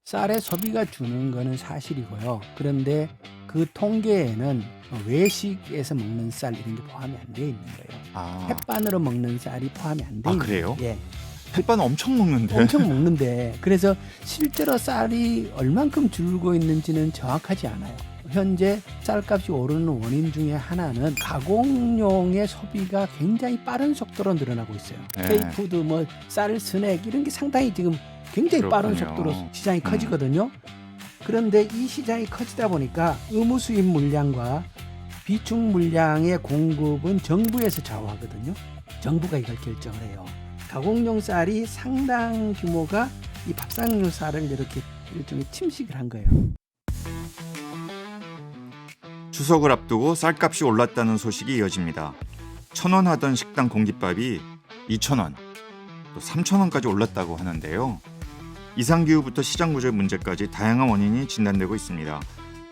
쌀의 소비가 주는 거는 사실이고요. 그런데 그 통계에는 외식에서 먹는 쌀 이런 게 포함이 안 돼 있는 거예요. 아, 햇반으로 먹는 쌀이 포함이 안 돼 아, 있는 그래요? 거예요. 예. 햇반 엄청 먹는데. 엄청 먹는데 그래서 실제로 쌀이 얼만큼 줄고 있는지는 정확하지 않아요. 현재 쌀값이 오르는 원인 중에 하나는 가공용의 소비가 굉장히 빠른 속도로 늘어나고 있어요. 네. K푸드, 쌀 스낵 이런 게 상당히 지금 굉장히 빠른 그렇군요. 속도로 시장이 커지거든요. 그런데 이 시장이 커지다 보니까 의무 수입 물량과 비축 물량의 공급은 정부에서 좌우하거든요. 정부가 이걸 결정을 해요. 가공용 쌀이 상당 규모가 이 밥상용 쌀을 이렇게 일종의 침식을 한 거예요. 추석을 앞두고 쌀값이 올랐다는 소식이 이어집니다. 1,000원 하던 식당 공깃밥이 2,000원, 또 3,000원까지 올랐다고 하는데요. 이상기후부터 시장 구조의 문제까지 다양한 원인이 진단되고 있습니다.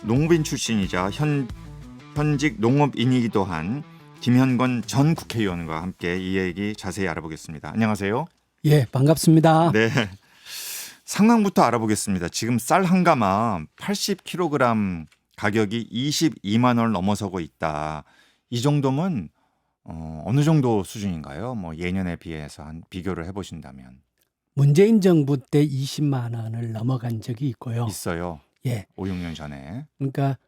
농업인 출신이자 현직 농업인이기도 한 김현권 전 국회의원과 함께 이 얘기 자세히 알아보겠습니다. 안녕하세요. 예, 반갑습니다. 네. 상황부터 알아보겠습니다. 지금 쌀 한 가마 80kg 가격이 22만 원을 넘어서고 있다. 이 정도면 어느 정도 수준인가요? 예년에 비해서 한 비교를 해보신다면. 문재인 정부 때 20만 원을 넘어간 적이 있고요. 있어요. 예, 5, 6년 전에. 그러니까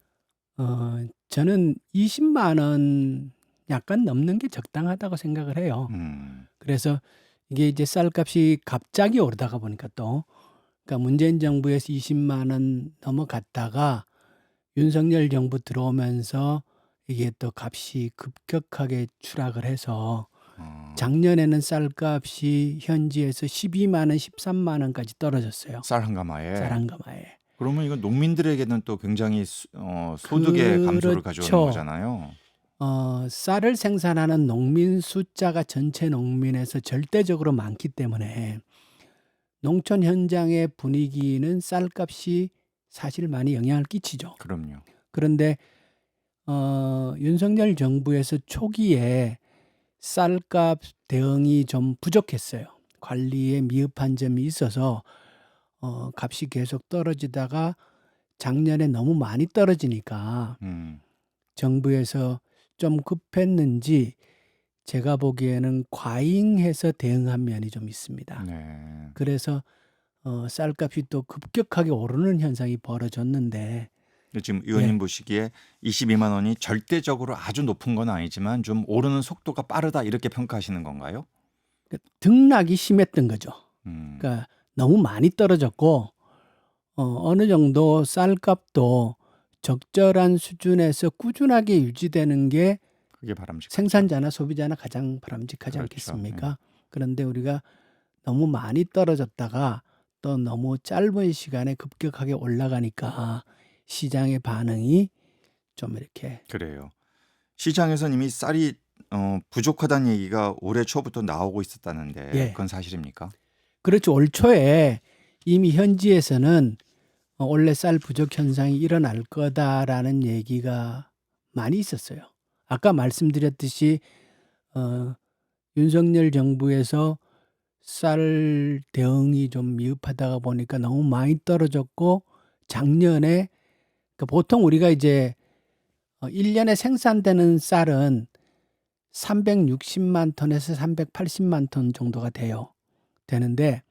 저는 20만 원 약간 넘는 게 적당하다고 생각을 해요. 그래서 이게 이제 쌀값이 갑자기 오르다가 보니까 또 그러니까 문재인 정부에서 20만 원 넘어갔다가 윤석열 정부 들어오면서 이게 또 값이 급격하게 추락을 해서 작년에는 쌀값이 현지에서 12만 원, 13만 원까지 떨어졌어요. 쌀 한 가마에. 쌀 한 가마에. 그러면 이건 농민들에게는 또 굉장히 소득의 감소를 가져오는 그렇죠. 거잖아요. 쌀을 생산하는 농민 숫자가 전체 농민에서 절대적으로 많기 때문에 농촌 현장의 분위기는 쌀값이 사실 많이 영향을 끼치죠. 그럼요. 그런데 윤석열 정부에서 초기에 쌀값 대응이 좀 부족했어요. 관리에 미흡한 점이 있어서 값이 계속 떨어지다가 작년에 너무 많이 떨어지니까 정부에서 좀 급했는지 제가 보기에는 과잉해서 대응한 면이 좀 있습니다. 네. 그래서 쌀값이 또 급격하게 오르는 현상이 벌어졌는데 지금 의원님 예. 보시기에 22만 원이 절대적으로 아주 높은 건 아니지만 좀 오르는 속도가 빠르다 이렇게 평가하시는 건가요? 등락이 심했던 거죠. 음, 그러니까 너무 많이 떨어졌고 어느 정도 쌀값도 적절한 수준에서 꾸준하게 유지되는 게 그게 바람직하죠. 생산자나 소비자나 가장 바람직하지 그렇죠. 않겠습니까? 그런데 우리가 너무 많이 떨어졌다가 또 너무 짧은 시간에 급격하게 올라가니까 시장의 반응이 좀 이렇게 그래요. 시장에서는 이미 쌀이 부족하다는 얘기가 올해 초부터 나오고 있었다는데 예. 그건 사실입니까? 그렇죠. 올 초에 이미 현지에서는 원래 쌀 부족 현상이 일어날 거다라는 얘기가 많이 있었어요. 아까 말씀드렸듯이 윤석열 정부에서 쌀 대응이 좀 미흡하다가 보니까 너무 많이 떨어졌고 작년에 그러니까 보통 우리가 이제 1년에 생산되는 쌀은 360만 톤에서 380만 톤 정도가 되는데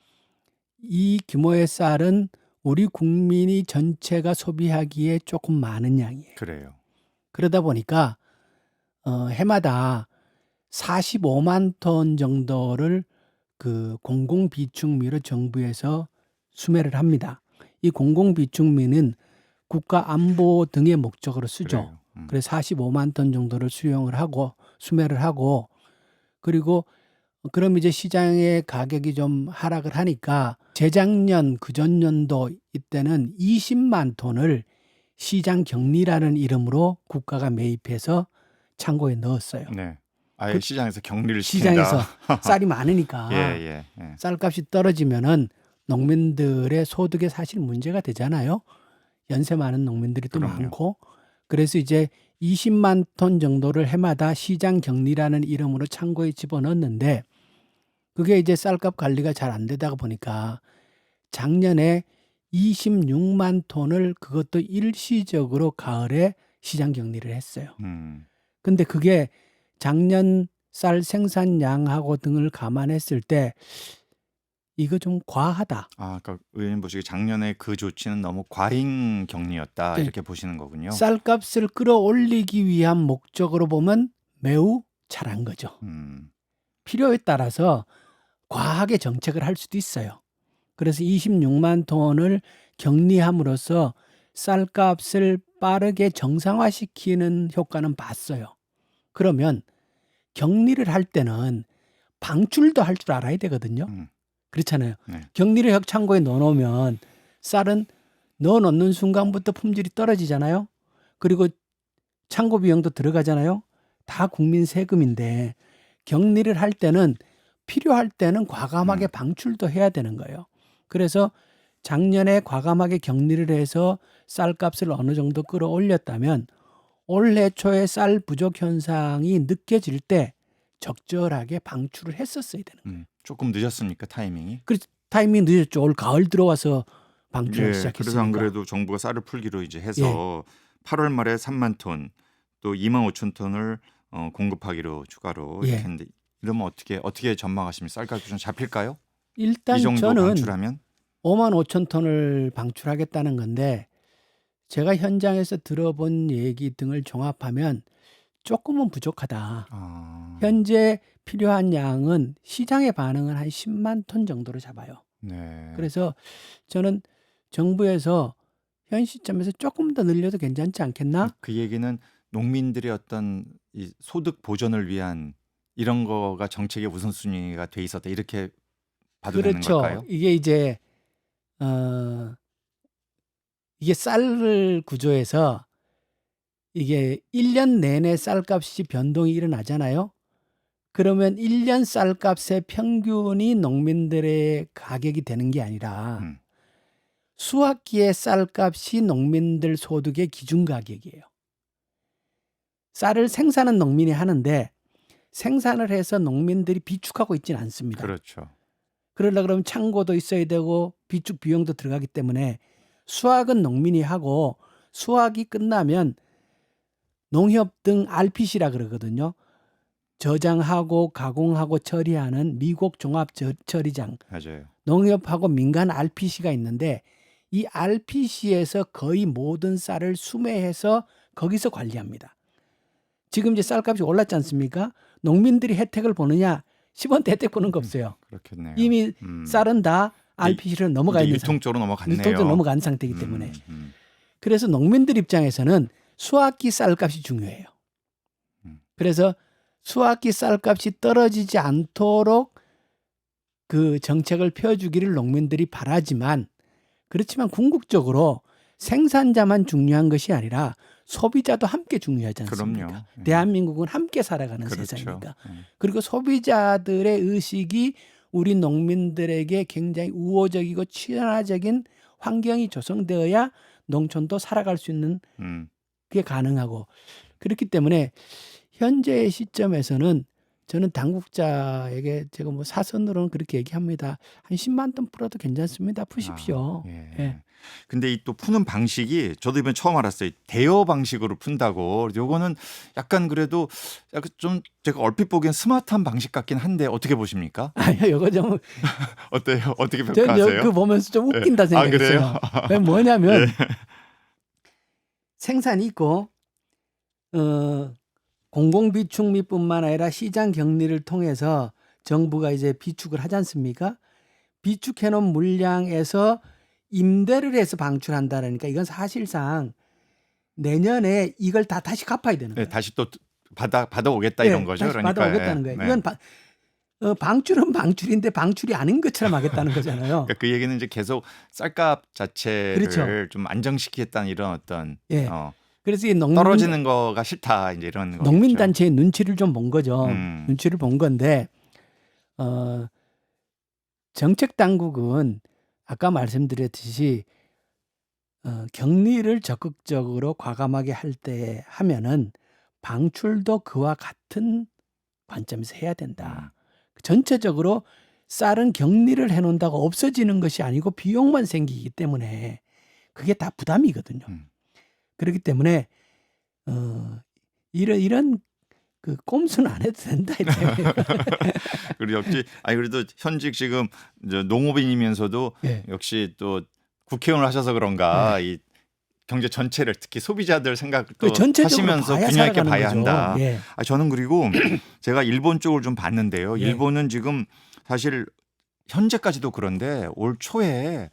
이 규모의 쌀은 우리 국민이 전체가 소비하기에 조금 많은 양이에요. 그래요. 그러다 보니까 해마다 45만 톤 정도를 그 공공비축미로 정부에서 수매를 합니다. 이 공공비축미는 국가 안보 등의 목적으로 쓰죠. 그래요. 그래서 45만 톤 정도를 수매를 하고 그리고 그럼 이제 시장의 가격이 좀 하락을 하니까 재작년 그전년도 이때는 20만 톤을 시장 격리라는 이름으로 국가가 매입해서 창고에 넣었어요. 네. 아예 그 시장에서 격리를 시장에서 시킨다. 쌀이 많으니까 예. 쌀값이 떨어지면은 농민들의 소득에 사실 문제가 되잖아요. 연세 많은 농민들이 또 그럼요. 많고 그래서 이제 20만 톤 정도를 해마다 시장 격리라는 이름으로 창고에 집어넣었는데 그게 이제 쌀값 관리가 잘 안 되다가 보니까 작년에 26만 톤을 그것도 일시적으로 가을에 시장 격리를 했어요. 근데 그게 작년 쌀 생산량하고 등을 감안했을 때 이거 좀 과하다. 아, 그러니까 의원님 보시기에 작년에 그 조치는 너무 과잉 격리였다 네. 이렇게 보시는 거군요. 쌀값을 끌어올리기 위한 목적으로 보면 매우 잘한 거죠. 필요에 따라서 과하게 정책을 할 수도 있어요. 그래서 26만 톤을 격리함으로써 쌀값을 빠르게 정상화시키는 효과는 봤어요. 그러면 격리를 할 때는 방출도 할 줄 알아야 되거든요. 그렇잖아요. 네. 격리를 창고에 넣어놓으면 쌀은 넣어놓는 순간부터 품질이 떨어지잖아요. 그리고 창고 비용도 들어가잖아요. 다 국민 세금인데 격리를 할 때는 필요할 때는 과감하게 방출도 해야 되는 거예요. 그래서 작년에 과감하게 격리를 해서 쌀값을 어느 정도 끌어올렸다면 올해 초에 쌀 부족 현상이 느껴질 때 적절하게 방출을 했었어야 되는 거예요. 조금 늦었습니까, 타이밍이? 그래서 타이밍이 늦었죠. 올 가을 들어와서 방출을 시작했으니까. 그래서 안 그래도 정부가 쌀을 풀기로 이제 해서 8월 말에 3만 톤, 또 2만 5천 톤을 공급하기로 추가로 이렇게 했는데 이러면 어떻게 전망하십니까? 쌀값이 좀 잡힐까요? 일단 이 정도 저는 방출하면? 5만 5천 톤을 방출하겠다는 건데 제가 현장에서 들어본 얘기 등을 종합하면 조금은 부족하다. 현재 필요한 양은 시장의 반응은 한 10만 톤 정도로 잡아요. 네. 그래서 저는 정부에서 현 시점에서 조금 더 늘려도 괜찮지 않겠나? 그 얘기는 농민들의 어떤 이 소득 보전을 위한 이런 거가 정책의 우선순위가 돼 있었다 이렇게 봐도 되는 그렇죠. 걸까요? 이게 이제 이게 쌀 구조에서 이게 1년 내내 쌀값이 변동이 일어나잖아요. 그러면 1년 쌀값의 평균이 농민들의 가격이 되는 게 아니라 수확기의 쌀값이 농민들 소득의 기준 가격이에요. 쌀을 생산은 농민이 하는데 생산을 해서 농민들이 비축하고 있지는 않습니다. 그렇죠. 그러려고 그러면 창고도 있어야 되고 비축 비용도 들어가기 때문에 수확은 농민이 하고 수확이 끝나면 농협 등 RPC라 그러거든요. 저장하고 가공하고 처리하는 미국 종합 처리장. 맞아요. 농협하고 민간 RPC가 있는데 이 RPC에서 거의 모든 쌀을 수매해서 거기서 관리합니다. 지금 이제 쌀값이 올랐지 않습니까? 농민들이 혜택을 보느냐? 10원대 혜택 보는 거 없어요. 그렇겠네요. 이미 쌀은 다 RPC로 넘어가 있는 유통 쪽으로 넘어갔네요. 유통 쪽으로 넘어간 상태이기 때문에. 그래서 농민들 입장에서는 수확기 쌀값이 중요해요. 그래서 수확기 쌀값이 떨어지지 않도록 그 정책을 펴주기를 농민들이 바라지만 그렇지만 궁극적으로 생산자만 중요한 것이 아니라 소비자도 함께 중요하지 않습니까? 그럼요. 대한민국은 함께 살아가는 그렇죠. 세상이니까. 그리고 소비자들의 의식이 우리 농민들에게 굉장히 우호적이고 친화적인 환경이 조성되어야 농촌도 살아갈 수 있는 게 가능하고 그렇기 때문에 현재의 시점에서는 저는 당국자에게 제가 뭐 사선으로는 그렇게 얘기합니다. 한 10만 톤 풀어도 괜찮습니다. 푸십시오. 예. 근데 이 또 푸는 방식이 저도 이번에 처음 알았어요. 대여 방식으로 푼다고. 요거는 약간 그래도 약간 좀 제가 얼핏 보기엔 스마트한 방식 같긴 한데 어떻게 보십니까? 아니요, 요거 좀 어때요? 어떻게 저 평가하세요? 그 보면서 좀 웃긴다 생각했어요. 왜 뭐냐면 생산이 있고 공공비축미뿐만 아니라 시장 격리를 통해서 정부가 이제 비축을 하지 않습니까? 비축해놓은 물량에서 임대를 해서 방출한다라니까 이건 사실상 내년에 이걸 다 다시 갚아야 되는 거예요. 다시 또 받아오겠다 이런 거죠. 다시 그러니까 받아오겠다는 거예요. 이건 방출은 방출인데 방출이 아닌 것처럼 하겠다는 거잖아요. 그러니까 그 얘기는 이제 계속 쌀값 자체를 그렇죠. 좀 안정시키겠다는 이런 어떤 그래서 이 떨어지는 거가 싫다 이제 이런 거죠. 농민단체의 눈치를 좀 본 거죠. 눈치를 본 건데 정책 당국은 아까 말씀드렸듯이 격리를 적극적으로 과감하게 할 때 하면은 방출도 그와 같은 관점에서 해야 된다. 전체적으로 쌀은 격리를 해놓는다고 없어지는 것이 아니고 비용만 생기기 때문에 그게 다 부담이거든요. 그렇기 때문에 이런 그 꼼수는 안 해도 된다 이때문에. 그리고 역시 아니 그래도 현직 지금 이제 농업인이면서도 예. 역시 또 국회의원을 하셔서 그런가 이 경제 전체를 특히 소비자들 생각도 그 전체적으로 하시면서 봐야 균형 있게 살아가는 봐야 거죠. 한다. 예. 저는 그리고 제가 일본 쪽을 좀 봤는데요. 예. 일본은 지금 사실 현재까지도 그런데 올 초에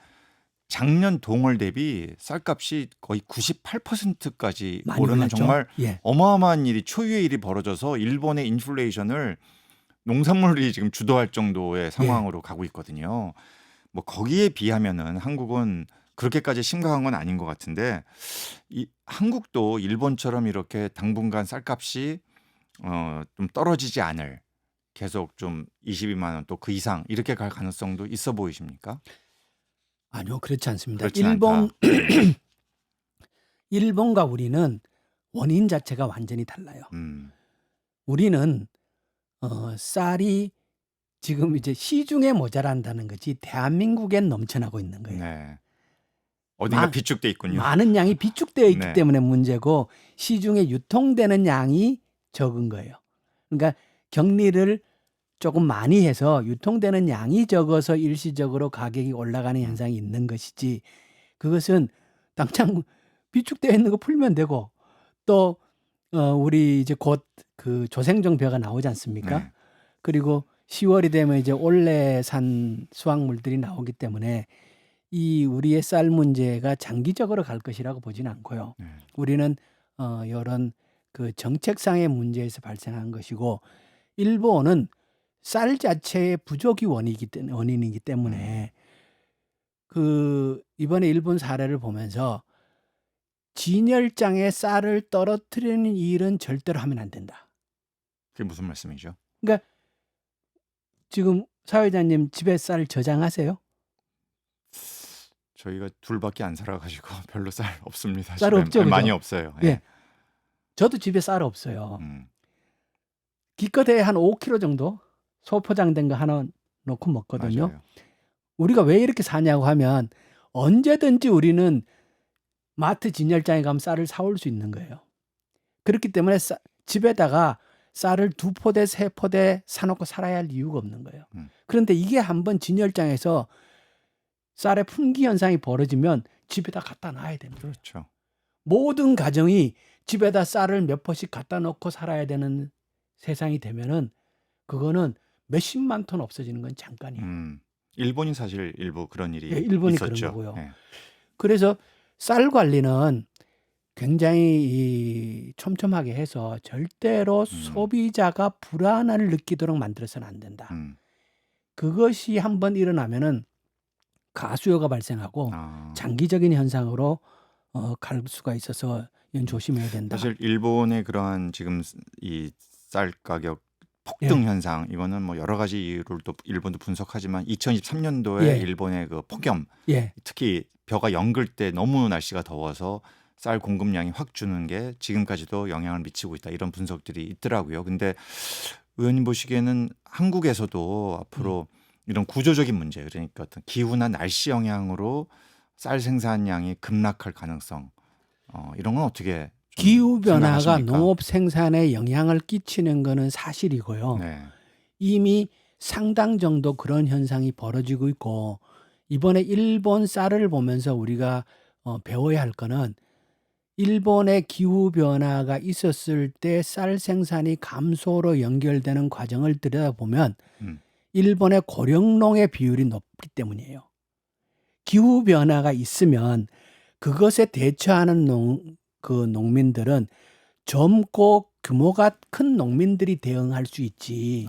작년 동월 대비 쌀값이 거의 98%까지 많이 오르는 올랐죠. 정말 예. 어마어마한 일이 초유의 일이 벌어져서 일본의 인플레이션을 농산물이 지금 주도할 정도의 상황으로 가고 있거든요. 뭐 거기에 비하면은 한국은 그렇게까지 심각한 건 아닌 것 같은데 이 한국도 일본처럼 이렇게 당분간 쌀값이 좀 떨어지지 않을 계속 좀 22만 원 또 그 이상 이렇게 갈 가능성도 있어 보이십니까? 아니요, 그렇지 않습니다. 그렇진 않다. 일본과 우리는 원인 자체가 완전히 달라요. 우리는 쌀이 지금 이제 시중에 모자란다는 거지 대한민국엔 넘쳐나고 있는 거예요. 네. 어딘가 마- 비축돼 있군요. 많은 양이 비축되어 있기 네. 때문에 문제고 시중에 유통되는 양이 적은 거예요. 그러니까 격리를 조금 많이 해서 유통되는 양이 적어서 일시적으로 가격이 올라가는 현상이 있는 것이지 그것은 당장 비축되어 있는 거 풀면 되고 또 우리 이제 곧 그 조생종벼가 나오지 않습니까? 네. 그리고 10월이 되면 이제 올해산 수확물들이 나오기 때문에 이 우리의 쌀 문제가 장기적으로 갈 것이라고 보지는 않고요. 네. 우리는 이런 그 정책상의 문제에서 발생한 것이고 일본은 쌀 자체의 부족이 원인이기 때문에 그 이번에 일본 사례를 보면서 진열장에 쌀을 떨어뜨리는 일은 절대로 하면 안 된다. 그게 무슨 말씀이죠? 그러니까 지금 사회자님 집에 쌀 저장하세요? 저희가 둘밖에 안 살아가지고 별로 쌀 없습니다. 쌀 집에. 없죠, 그죠? 많이 없어요. 예. 저도 집에 쌀 없어요. 음. 기껏해 한 5kg 정도 소포장된 거 하나 넣고 먹거든요. 맞아요. 우리가 왜 이렇게 사냐고 하면 언제든지 우리는 마트 진열장에 가면 쌀을 사올 수 있는 거예요. 그렇기 때문에 집에다가 쌀을 2포대, 3포대 사놓고 살아야 할 이유가 없는 거예요. 그런데 이게 한번 진열장에서 쌀의 품귀 현상이 벌어지면 집에다 갖다 놔야 됩니다. 그렇죠. 모든 가정이 집에다 쌀을 몇 포씩 갖다 놓고 살아야 되는 세상이 되면은 그거는 몇십만 톤 없어지는 건 잠깐이에요. 일본이 사실 일부 그런 일이 예, 일본이 있었죠. 그런 거고요. 예. 그래서 쌀 관리는 굉장히 촘촘하게 해서 절대로 소비자가 불안을 느끼도록 만들어서는 안 된다. 그것이 한번 일어나면은 가수요가 발생하고 아. 장기적인 현상으로 갈 수가 있어서 이건 조심해야 된다. 사실 일본의 그러한 지금 이 쌀 가격 폭등 현상 이거는 뭐 여러 가지 이유를 또 일본도 분석하지만 2023년도에 예. 일본의 그 폭염 예, 특히 벼가 연글 때 너무 날씨가 더워서 쌀 공급량이 확 주는 게 지금까지도 영향을 미치고 있다 이런 분석들이 있더라고요. 근데 의원님 보시기에는 한국에서도 앞으로 이런 구조적인 문제 그러니까 어떤 기후나 날씨 영향으로 쌀 생산량이 급락할 가능성 이런 건 어떻게 좀 기후 변화가 생각하십니까? 농업 생산에 영향을 끼치는 거는 사실이고요. 네. 이미 상당 정도 그런 현상이 벌어지고 있고 이번에 일본 쌀을 보면서 우리가 배워야 할 거는 일본의 기후 변화가 있었을 때 쌀 생산이 감소로 연결되는 과정을 들여다보면 일본의 고령농의 비율이 높기 때문이에요. 기후 변화가 있으면 그것에 대처하는 농민들은 젊고 규모가 큰 농민들이 대응할 수 있지.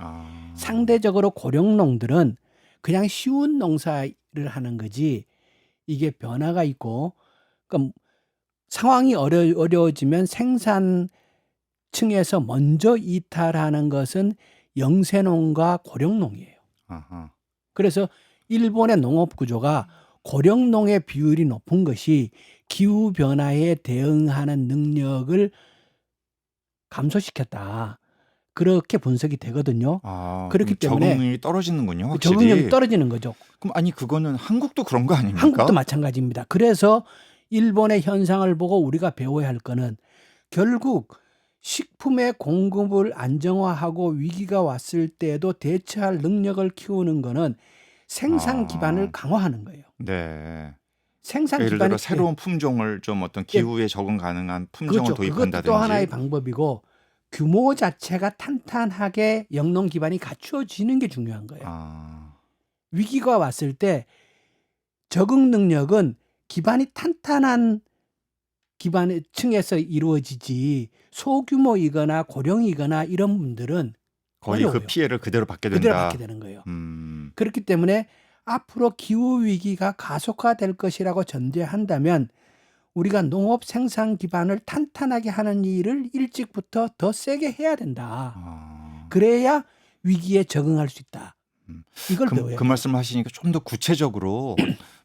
상대적으로 고령농들은 그냥 쉬운 농사를 하는 거지. 이게 변화가 있고, 그러니까 상황이 어려워지면 생산층에서 먼저 이탈하는 것은 영세농과 고령농이에요. 아하. 그래서 일본의 농업 구조가 고령농의 비율이 높은 것이 기후 변화에 대응하는 능력을 감소시켰다. 그렇게 분석이 되거든요. 아, 그렇기 그럼 때문에 적응력이 떨어지는군요, 적응력이 확실히. 떨어지는 거죠. 그럼 아니 그거는 한국도 그런 거 한국도 아닙니까? 마찬가지입니다. 그래서 일본의 현상을 보고 우리가 배워야 할 거는 결국 식품의 공급을 안정화하고 위기가 왔을 때에도 대처할 능력을 키우는 거는 생산 기반을 아, 강화하는 거예요. 네. 생산 그러니까 예를 들어 기반이 새로운 품종을 좀 어떤 예, 기후에 적응 가능한 품종을 그렇죠. 그것도 또 하나의 도입한다든지. 방법이고 규모 자체가 탄탄하게 영농 기반이 갖추어지는 게 중요한 거예요. 아, 위기가 왔을 때 적응 능력은 기반이 탄탄한 기반의 층에서 이루어지지 소규모이거나 고령이거나 이런 분들은 거의 그 어려워요. 피해를 그대로 받게 그대로 받게 된다. 되는 거예요. 음, 그렇기 때문에 앞으로 기후 위기가 가속화될 것이라고 전제한다면 우리가 농업 생산 기반을 탄탄하게 하는 일을 일찍부터 더 세게 해야 된다. 아, 그래야 위기에 적응할 수 있다. 음. 이걸 그, 배워야 그 돼요. 말씀 하시니까 좀 더 구체적으로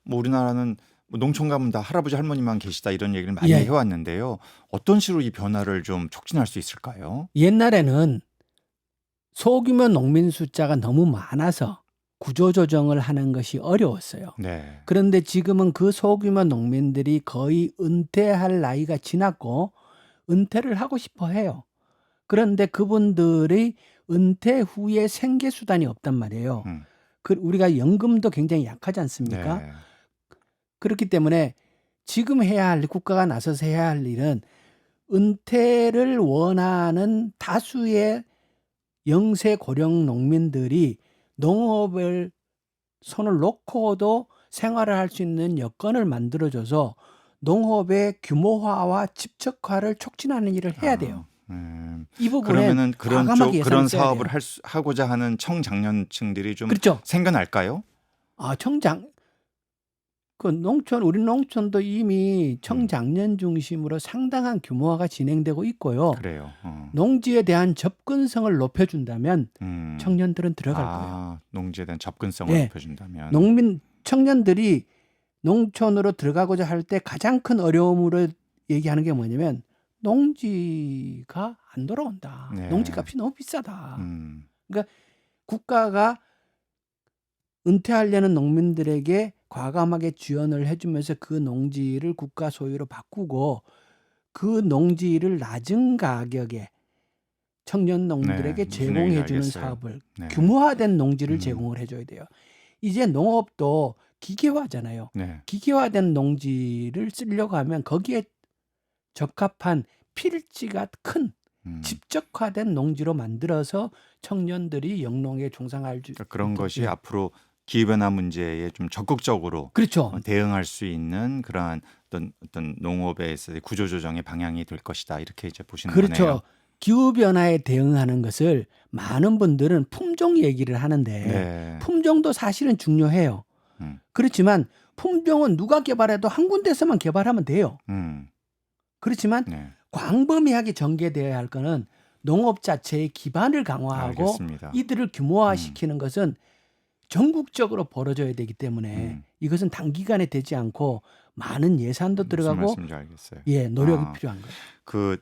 뭐 우리나라는 뭐 농촌 가면 다 할아버지 할머니만 계시다 이런 얘기를 많이 예. 해왔는데요. 어떤 식으로 이 변화를 좀 촉진할 수 있을까요? 옛날에는 소규모 농민 숫자가 너무 많아서 구조조정을 하는 것이 어려웠어요. 네. 그런데 지금은 그 소규모 농민들이 거의 은퇴할 나이가 지났고 은퇴를 하고 싶어 해요. 그런데 그분들이 은퇴 후에 생계 수단이 없단 말이에요. 음, 우리가 연금도 굉장히 약하지 않습니까? 네. 그렇기 때문에 지금 해야 할 국가가 나서서 해야 할 일은 은퇴를 원하는 다수의 영세 고령 농민들이 농업을 손을 놓고도 생활을 할 수 있는 여건을 만들어줘서 농업의 규모화와 집적화를 촉진하는 일을 해야 돼요. 이 부분에 그러면은 그런 과감하게 쪽 예산을 그런 써야 사업을 돼요. 하고자 하는 청장년층들이 좀 그렇죠. 생겨날까요? 청장 우리 농촌도 이미 음, 청장년 중심으로 상당한 규모화가 진행되고 있고요. 그래요. 농지에 대한 접근성을 높여준다면 청년들은 들어갈 거예요. 아, 농지에 대한 접근성을 예. 높여준다면. 청년들이 농촌으로 들어가고자 할 때 가장 큰 어려움으로 얘기하는 게 뭐냐면 농지가 안 돌아온다. 네. 농지값이 너무 비싸다. 음, 그러니까 국가가 은퇴하려는 농민들에게 과감하게 지원을 해주면서 그 농지를 국가 소유로 바꾸고 그 농지를 낮은 가격에 청년 농민들에게 네, 무슨 얘기인지 제공해주는 알겠어요. 사업을 네. 규모화된 농지를 음. 제공을 해줘야 돼요. 이제 농업도 기계화잖아요. 네. 기계화된 농지를 쓰려고 하면 거기에 적합한 필지가 큰 집적화된 농지로 만들어서 청년들이 영농에 종상할 수 그러니까 그런 있도록 것이 앞으로 기후변화 문제에 좀 적극적으로 그렇죠. 대응할 수 있는 그러한 어떤 농업에서의 구조조정의 방향이 될 것이다. 이렇게 이제 보시는 그렇죠. 거네요. 기후변화에 대응하는 것을 많은 분들은 품종 얘기를 하는데 네. 품종도 사실은 중요해요. 음, 그렇지만 품종은 누가 개발해도 한 군데서만 개발하면 돼요. 그렇지만 네. 광범위하게 전개되어야 할 거는 농업 자체의 기반을 강화하고 알겠습니다. 이들을 규모화시키는 것은 전국적으로 벌어져야 되기 때문에 이것은 단기간에 되지 않고 많은 예산도 무슨 들어가고 말씀인지 알겠어요. 예, 노력이 필요한 거예요. 그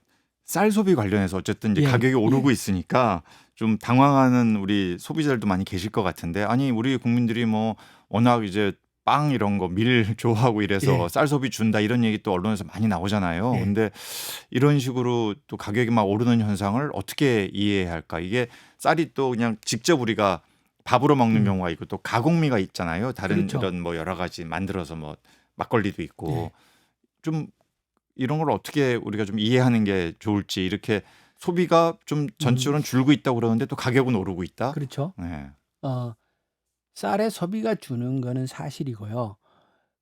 쌀 소비 관련해서 어쨌든 이제 예, 가격이 오르고 예. 있으니까 좀 당황하는 우리 소비자들도 많이 계실 것 같은데, 아니 우리 국민들이 뭐 워낙 이제 빵 이런 거 밀 좋아하고 이래서 예. 쌀 소비 준다 이런 얘기 또 언론에서 많이 나오잖아요. 예. 근데 이런 식으로 또 가격이 막 오르는 현상을 어떻게 이해해야 할까? 이게 쌀이 또 그냥 직접 우리가 밥으로 먹는 경우가 있고 또 가공미가 있잖아요. 다른 그렇죠. 이런 뭐 여러 가지 만들어서 뭐 막걸리도 있고 예. 좀 이런 걸 어떻게 우리가 좀 이해하는 게 좋을지. 이렇게 소비가 좀 전체적으로 줄고 있다고 그러는데 또 가격은 오르고 있다. 그렇죠. 네. 쌀의 소비가 주는 거는 사실이고요.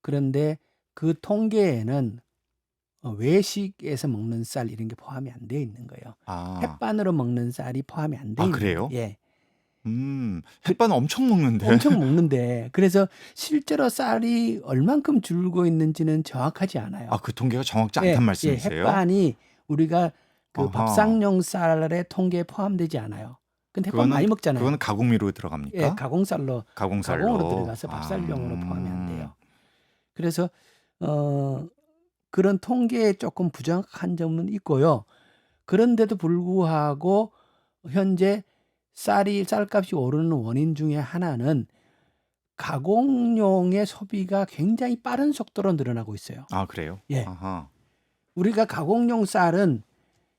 그런데 그 통계에는 외식에서 먹는 쌀 이런 게 포함이 안 돼 있는 거예요. 아, 햇반으로 먹는 쌀이 포함이 안 돼 있는 그래요? 거예요. 예. 햇반 엄청 먹는데. 엄청 먹는데 그래서 실제로 쌀이 얼만큼 줄고 있는지는 정확하지 않아요. 그 통계가 정확치 예, 않단 예, 말씀이세요? 햇반이 우리가 그 아하. 밥상용 쌀의 통계에 포함되지 않아요. 근데 햇반 많이 먹잖아요. 그거는 가공미로 예, 들어갑니까? 가공쌀로 가공쌀로. 가공으로 들어가서 밥쌀용으로 포함이 안 돼요. 그래서 그런 통계에 조금 부정확한 점은 있고요. 그런데도 불구하고 현재 쌀값이 오르는 원인 중에 하나는 가공용의 소비가 굉장히 빠른 속도로 늘어나고 있어요. 아, 그래요? 예. 아하. 우리가 가공용 쌀은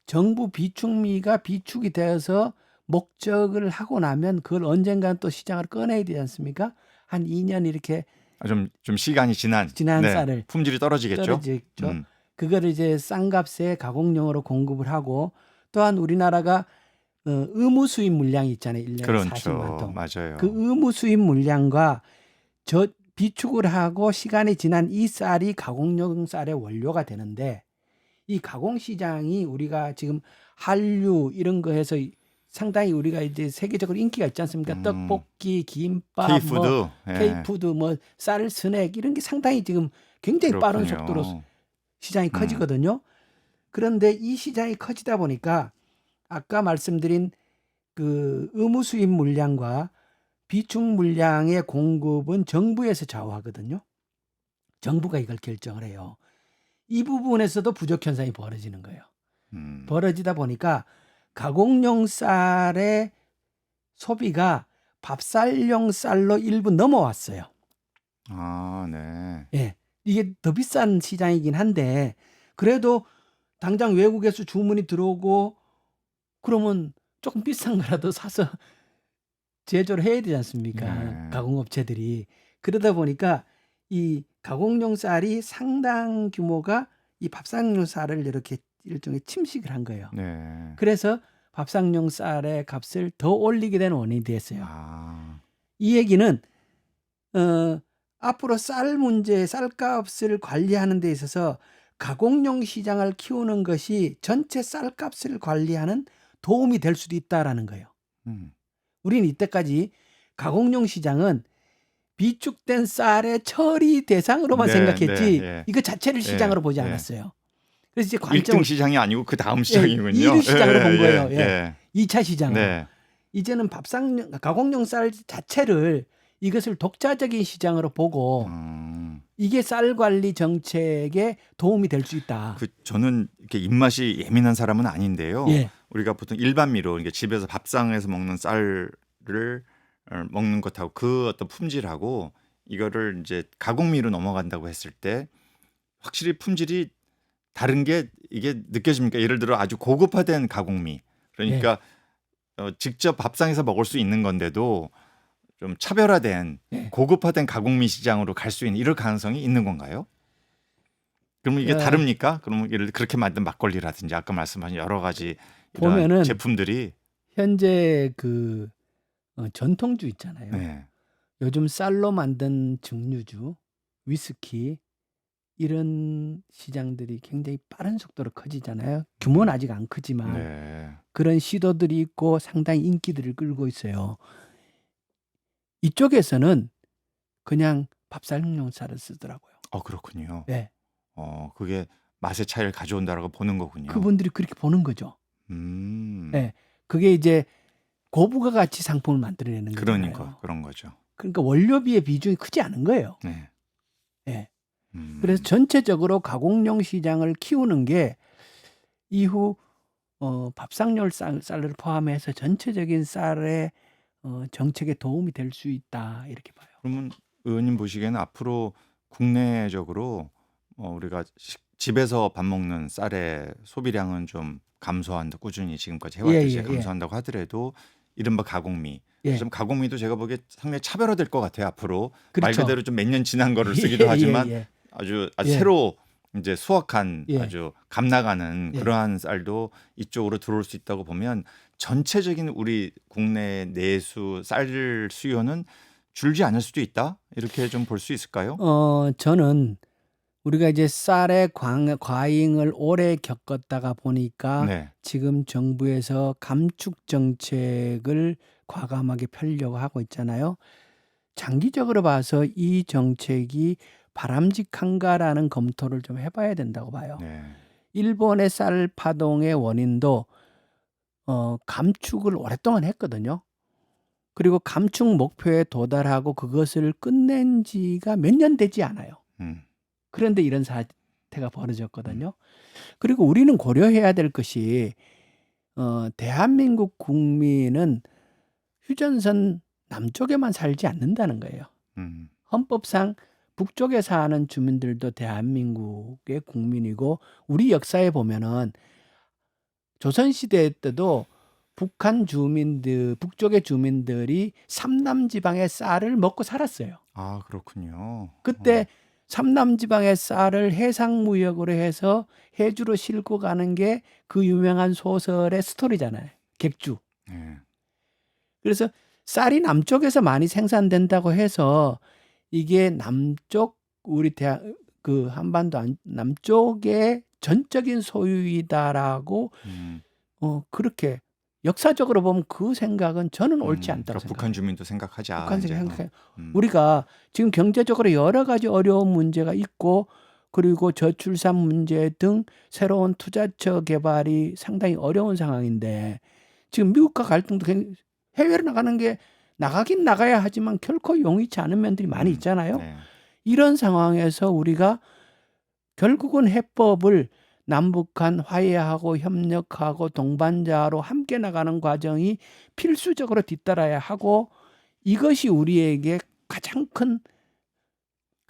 정부 비축미가 비축이 되어서 목적을 하고 나면 그걸 언젠가 또 시장을 꺼내야 되지 않습니까? 한 2년 이렇게 좀 시간이 지난 지난 쌀을 품질이 떨어지겠죠. 떨어지죠. 그거를 이제 싼 값에 가공용으로 공급을 하고, 또한 우리나라가 의무 수입 물량이 있잖아요. 1년에 40만 그렇죠. 톤. 맞아요. 그 의무 수입 물량과 저 비축을 하고 시간이 지난 이 쌀이 가공용 쌀의 원료가 되는데, 이 가공 시장이 우리가 지금 한류 이런 거 해서 상당히 우리가 이제 세계적으로 인기가 있지 않습니까? 떡볶이, 김밥, K푸드. K푸드, 쌀 스낵 이런 게 상당히 지금 굉장히 빠른 그렇군요. 속도로 시장이 커지거든요. 그런데 이 시장이 커지다 보니까 아까 말씀드린 그 의무 수입 물량과 비축 물량의 공급은 정부에서 좌우하거든요. 정부가 이걸 결정을 해요. 이 부분에서도 부족 현상이 벌어지는 거예요. 벌어지다 보니까 가공용 쌀의 소비가 밥쌀용 쌀로 일부 넘어왔어요. 아, 네. 예, 이게 더 비싼 시장이긴 한데 그래도 당장 외국에서 주문이 들어오고 그러면 조금 비싼 거라도 사서 제조를 해야 되지 않습니까? 네. 가공업체들이. 그러다 보니까 이 가공용 쌀이 상당 규모가 이 밥상용 쌀을 이렇게 일종의 침식을 한 거예요. 네. 그래서 밥상용 쌀의 값을 더 올리게 된 원인이 됐어요. 아, 이 얘기는 앞으로 쌀 문제, 쌀값을 관리하는 데 있어서 가공용 시장을 키우는 것이 전체 쌀값을 관리하는 도움이 될 수도 있다라는 거예요. 우리는 이때까지 가공용 시장은 비축된 쌀의 처리 대상으로만 네, 생각했지 네, 예. 이거 자체를 시장으로 보지 예. 않았어요. 그래서 이제 1등 시장이 아니고 그 다음 시장이군요. 2류 시장으로 본 거예요. 예. 2차 시장으로. 네. 이제는 가공용 쌀 자체를 이것을 독자적인 시장으로 보고 이게 쌀 관리 정책에 도움이 될 수 있다. 저는 이렇게 입맛이 예민한 사람은 아닌데요. 예. 우리가 보통 일반미로 이렇게 집에서 밥상에서 먹는 쌀을 먹는 것하고 그 어떤 품질하고 이거를 이제 가공미로 넘어간다고 했을 때 확실히 품질이 다른 게 이게 느껴집니까? 예를 들어 아주 고급화된 가공미. 그러니까 직접 밥상에서 먹을 수 있는 건데도 좀 차별화된 고급화된 가공미 시장으로 갈 수 있는 이럴 가능성이 있는 건가요? 그러면 이게 다릅니까? 그러면 예를 들어 그렇게 만든 막걸리라든지 아까 말씀하신 여러 가지 이런 보면은 제품들이 현재 그 전통주 있잖아요. 네. 요즘 쌀로 만든 증류주, 위스키 이런 시장들이 굉장히 빠른 속도로 커지잖아요. 규모는 아직 안 크지만 네. 그런 시도들이 있고 상당히 인기들을 끌고 있어요. 이쪽에서는 그냥 밥상용 쌀을 쓰더라고요. 그렇군요. 네. 그게 맛의 차이를 가져온다라고 보는 거군요. 그분들이 그렇게 보는 거죠. 네. 그게 이제 고부가 가치 상품을 만들어내는 거잖아요. 그러니까 그런 거죠. 그러니까 원료비의 비중이 크지 않은 거예요. 네. 네. 그래서 전체적으로 가공용 시장을 키우는 게 이후 밥상용 쌀을 포함해서 전체적인 쌀의 정책에 도움이 될 수 있다 이렇게 봐요. 그러면 의원님 보시기에는 앞으로 국내적으로 우리가 집에서 밥 먹는 쌀의 소비량은 좀 감소한다. 꾸준히 지금까지 해왔듯이 감소한다고 하더라도 이른바 가공미. 좀 가공미도 제가 보기에 상당히 차별화될 것 같아요. 앞으로 말 그대로 좀 몇 년 지난 거를 쓰기도 하지만 아주 새로 이제 수확한 아주 감 나가는 그러한 쌀도 이쪽으로 들어올 수 있다고 보면 전체적인 우리 국내 내수 쌀 수요는 줄지 않을 수도 있다. 이렇게 좀 볼 수 있을까요? 저는 우리가 이제 쌀의 과잉을 오래 겪었다가 보니까 지금 정부에서 감축 정책을 과감하게 펴려고 하고 있잖아요. 장기적으로 봐서 이 정책이 바람직한가라는 검토를 좀 해봐야 된다고 봐요. 일본의 쌀 파동의 원인도 감축을 오랫동안 했거든요. 그리고 감축 목표에 도달하고 그것을 끝낸 지가 몇 년 되지 않아요. 그런데 이런 사태가 벌어졌거든요. 그리고 우리는 고려해야 될 것이 대한민국 국민은 휴전선 남쪽에만 살지 않는다는 거예요. 헌법상 북쪽에 사는 주민들도 대한민국의 국민이고, 우리 역사에 보면은 조선시대 때도 북쪽의 주민들이 삼남지방의 쌀을 먹고 살았어요. 아, 그렇군요. 그때 삼남지방의 쌀을 해상무역으로 해서 해주로 싣고 가는 게 그 유명한 소설의 스토리잖아요. 객주. 네. 그래서 쌀이 남쪽에서 많이 생산된다고 해서 이게 남쪽 그 한반도 남쪽의 전적인 소유이다라고 그렇게 역사적으로 보면 그 생각은 저는 옳지 않다고 생각해요. 북한 주민도 생각하자. 북한 이제. 생각해요. 우리가 지금 경제적으로 여러 가지 어려운 문제가 있고, 그리고 저출산 문제 등 새로운 투자처 개발이 상당히 어려운 상황인데, 지금 미국과 갈등도 해외로 나가는 게 나가긴 나가야 하지만 결코 용이치 않은 면들이 많이 있잖아요. 네. 이런 상황에서 우리가 결국은 해법을 남북한 화해하고 협력하고 동반자로 함께 나가는 과정이 필수적으로 뒤따라야 하고, 이것이 우리에게 가장 큰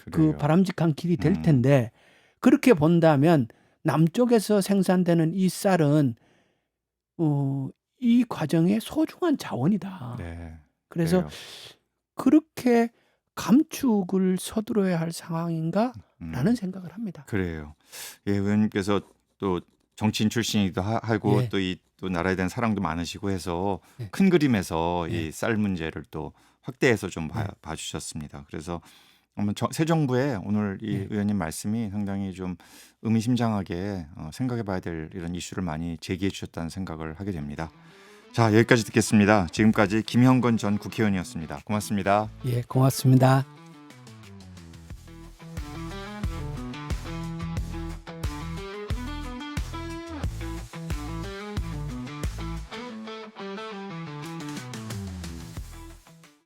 그 그래요. 바람직한 길이 될 텐데, 그렇게 본다면 남쪽에서 생산되는 이 쌀은 이 과정의 소중한 자원이다. 네. 그래서 그래요. 그렇게 감축을 서두르야 할 상황인가라는 생각을 합니다. 그래요. 예, 의원님께서 또 정치인 출신이기도 하고 예. 또 나라에 대한 사랑도 많으시고 해서 예. 큰 그림에서 예. 이 쌀 문제를 또 확대해서 좀 봐주셨습니다. 그래서 새 정부의 오늘 이 예. 의원님 말씀이 상당히 좀 의미심장하게 생각해봐야 될 이런 이슈를 많이 제기해 주셨다는 생각을 하게 됩니다. 자, 여기까지 듣겠습니다. 지금까지 김형건 전 국회의원이었습니다. 고맙습니다. 예, 고맙습니다.